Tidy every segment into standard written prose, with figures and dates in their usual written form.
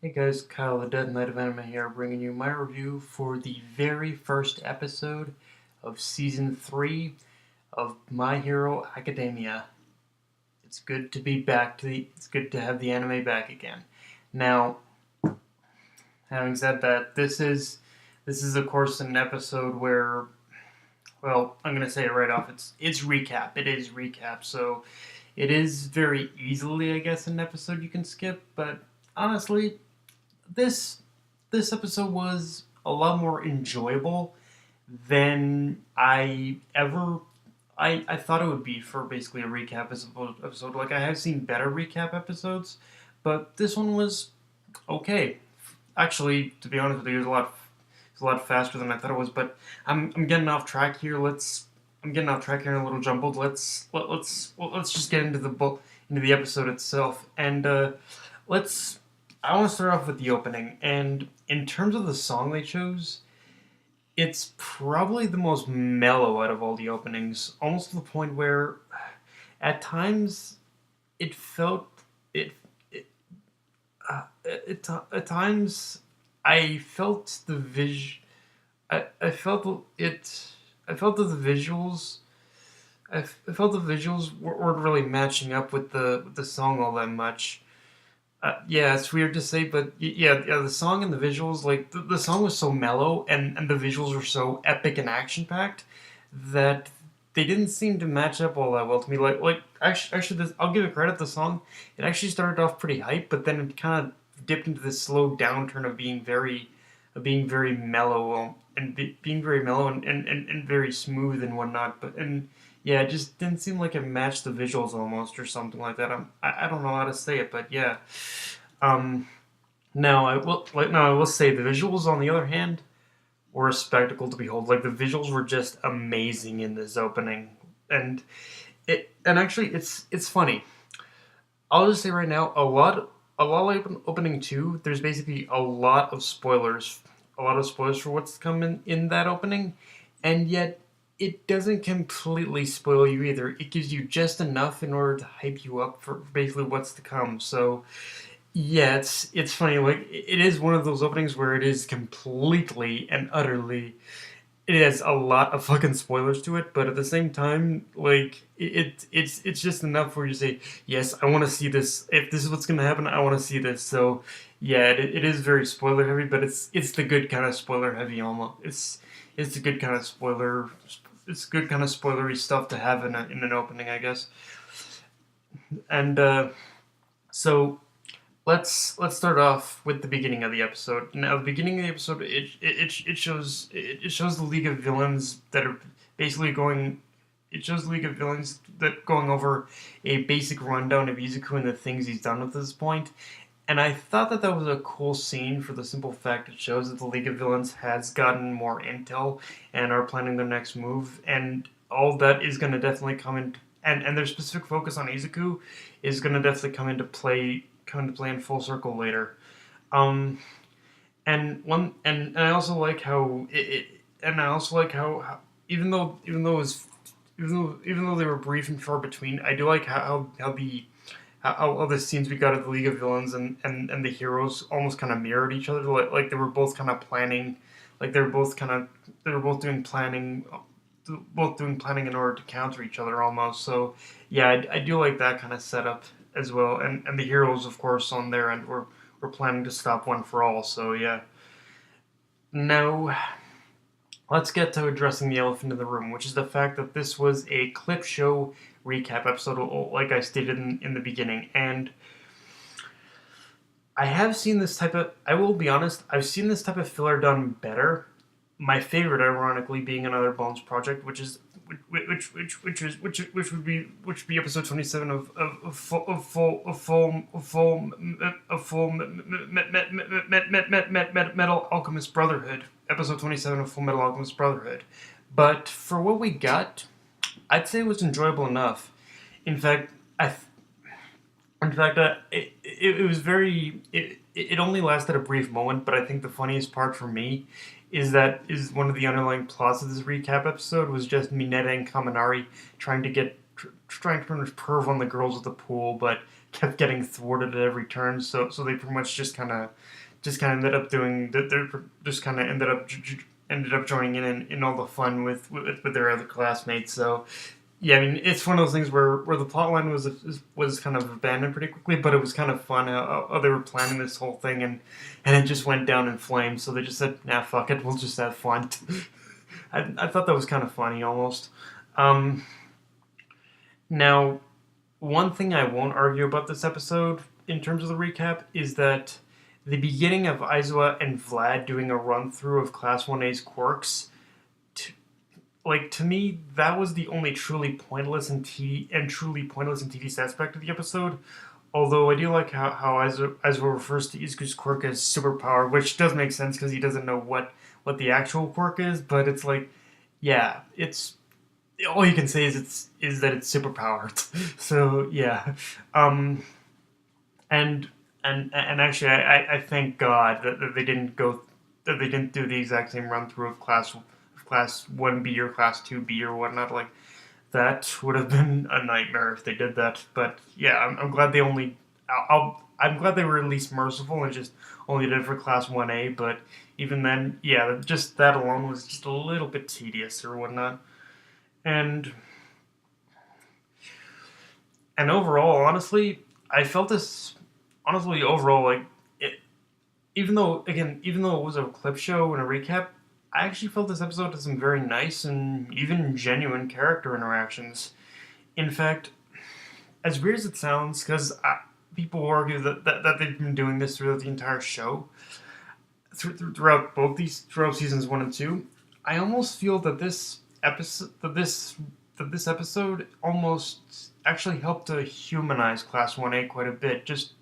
Hey guys, Kyle the Death Knight of Anime here, bringing you my review for the very first episode of Season 3 of My Hero Academia. It's good to be back it's good to have the anime back again. Now, having said that, this is of course an episode where, well, I'm gonna say it right off, it's recap. It is recap, so it is very easily, I guess, an episode you can skip, but honestly, this this episode was a lot more enjoyable than I thought it would be for basically a recap episode. Like I have seen better recap episodes, but this one was okay. Actually, to be honest with you, it was a lot faster than I thought it was. But I'm getting off track here. I'm getting off track here and a little jumbled. Let's just get into the episode itself and let's. I want to start off with the opening, and in terms of the song they chose, it's probably the most mellow out of all the openings, almost to the point where, at times, it felt it. it at times, I felt the I felt it. I felt that the visuals. I felt the visuals weren't really matching up with the song all that much. Yeah, it's weird to say, but yeah, the song and the visuals, like the song was so mellow and the visuals were so epic and action packed that they didn't seem to match up all that well to me. Actually, I'll give it credit. The song it actually started off pretty hype, but then it kind of dipped into this slow downturn of being very mellow being very mellow and very smooth and whatnot. But and yeah, it just didn't seem like it matched the visuals almost or something like that. I don't know how to say it, but yeah. Um, now I will say the visuals on the other hand were a spectacle to behold. Like the visuals were just amazing in this opening, and and actually it's funny. I'll just say right now, a lot like opening two. There's basically a lot of spoilers for what's coming in that opening, and yet it doesn't completely spoil you either. It gives you just enough in order to hype you up for basically what's to come. So yeah, it's funny. Like it is one of those openings where it is completely and utterly. It has a lot of fucking spoilers to it, but at the same time, like it's just enough where you say, yes, I want to see this. If this is what's gonna happen, I want to see this. So yeah, it is very spoiler heavy, but it's the good kind of spoiler heavy almost. It's the good kind of spoiler. It's good kind of spoilery stuff to have in an opening, I guess. And so let's start off with the beginning of the episode. Now, the beginning of the episode, it shows the League of Villains that are basically going. It shows the League of Villains that going over a basic rundown of Izuku and the things he's done at this point. And I thought that that was a cool scene for the simple fact it shows that the League of Villains has gotten more intel and are planning their next move. And all that is going to definitely come in. And their specific focus on Izuku is going to definitely come into play in full circle later. Um, and I also like how and I also like how even though it was even though they were brief and far between, I do like how the scenes we got at the League of Villains and the heroes almost kind of mirrored each other. Like they were both kind of planning, like they were both doing planning in order to counter each other almost. So yeah, I do like that kind of setup as well. And the heroes, of course, on their end were planning to stop One for All. So yeah. Now let's get to addressing the elephant in the room, which is the fact that this was a clip show recap episode, like I stated in the beginning. And I have seen this type of. I will be honest. I've seen this type of filler done better. My favorite, ironically, being another Bones project, which would be episode 27 of full Metal Alchemist Brotherhood, episode 27 of Full Metal Alchemist Brotherhood. But for what we got, I'd say it was enjoyable enough. In fact, it was very. It only lasted a brief moment, but I think the funniest part for me is one of the underlying plots of this recap episode was just Mineta and Kaminari trying to get trying to turn his perv on the girls at the pool, but kept getting thwarted at every turn. So they pretty much just kind of ended up doing that. They just kind of ended up joining in all the fun with their other classmates. So yeah, I mean, it's one of those things where the plot line was kind of abandoned pretty quickly, but it was kind of fun how they were planning this whole thing, and it just went down in flames. So they just said, "Nah, fuck it, we'll just have fun." I thought that was kind of funny almost. Um, Now, one thing I won't argue about this episode in terms of the recap is that the beginning of Aizawa and Vlad doing a run through of Class 1A's quirks, to me, that was the only truly pointless and tedious aspect of the episode. Although I do like how Aizawa refers to Izuku's quirk as superpower, which does make sense because he doesn't know what the actual quirk is, but it's like, yeah, it's all you can say is that it's superpowered. So yeah, um, and and actually, I thank God that they didn't do the exact same run through of class 1B or class 2B or whatnot. Like that would have been a nightmare if they did that. But yeah, I'm glad they only. I'm glad they were at least merciful and just only did it for class 1A. But even then, yeah, just that alone was just a little bit tedious or whatnot. And and overall, honestly, I felt this. Honestly, overall, like it. Even though it was a clip show and a recap, I actually felt this episode had some very nice and even genuine character interactions. In fact, as weird as it sounds, because people argue that they've been doing this throughout the entire show, throughout seasons 1 and 2, I almost feel that this episode almost actually helped to humanize Class 1A quite a bit. Just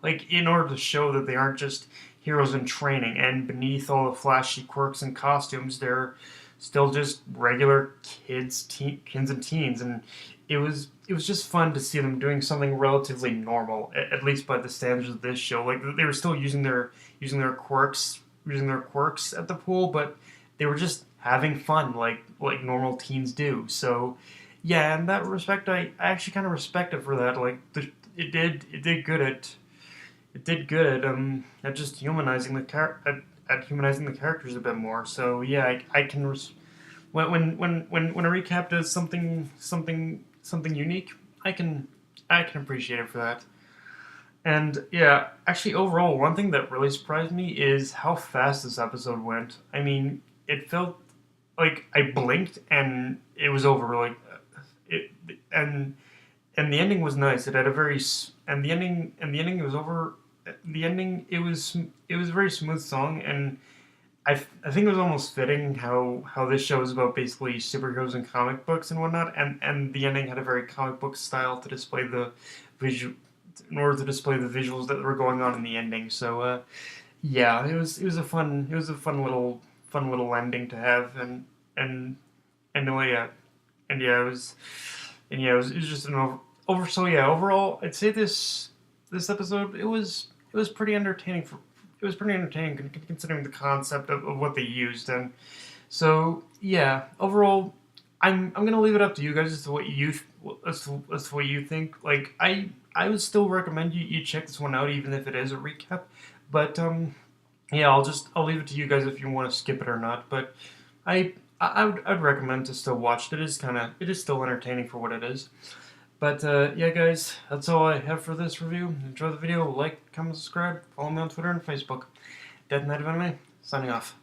like in order to show that they aren't just heroes in training, and beneath all the flashy quirks and costumes, they're still just regular kids and teens, and it was just fun to see them doing something relatively normal, at least by the standards of this show. Like they were still using their quirks at the pool, but they were just having fun, like normal teens do. So yeah, in that respect, I actually kind of respect it for that. Like it did good at just humanizing at humanizing the characters a bit more. So yeah, I can when a recap does something unique, I can appreciate it for that. And yeah, actually overall, one thing that really surprised me is how fast this episode went. I mean, it felt like I blinked and it was over. Like it and the ending was nice. It had a very and the ending was over. The ending it was a very smooth song, and I think it was almost fitting how this show is about basically superheroes and comic books and whatnot, and the ending had a very comic book style to display the visual in order to display the visuals that were going on in the ending. So yeah, it was a fun little ending to have, and and yeah, and yeah, it was just an over. So yeah, overall, I'd say this episode it was pretty entertaining it was pretty entertaining considering the concept of what they used. And so yeah, overall, I'm gonna leave it up to you guys as to what as to what you think. Like I would still recommend you check this one out even if it is a recap. But yeah, I'll leave it to you guys if you want to skip it or not. But I'd recommend to still watch it. It is still entertaining for what it is. But yeah, guys, that's all I have for this review. Enjoy the video, like, comment, subscribe, follow me on Twitter and Facebook. Death Knight of Anime, signing off.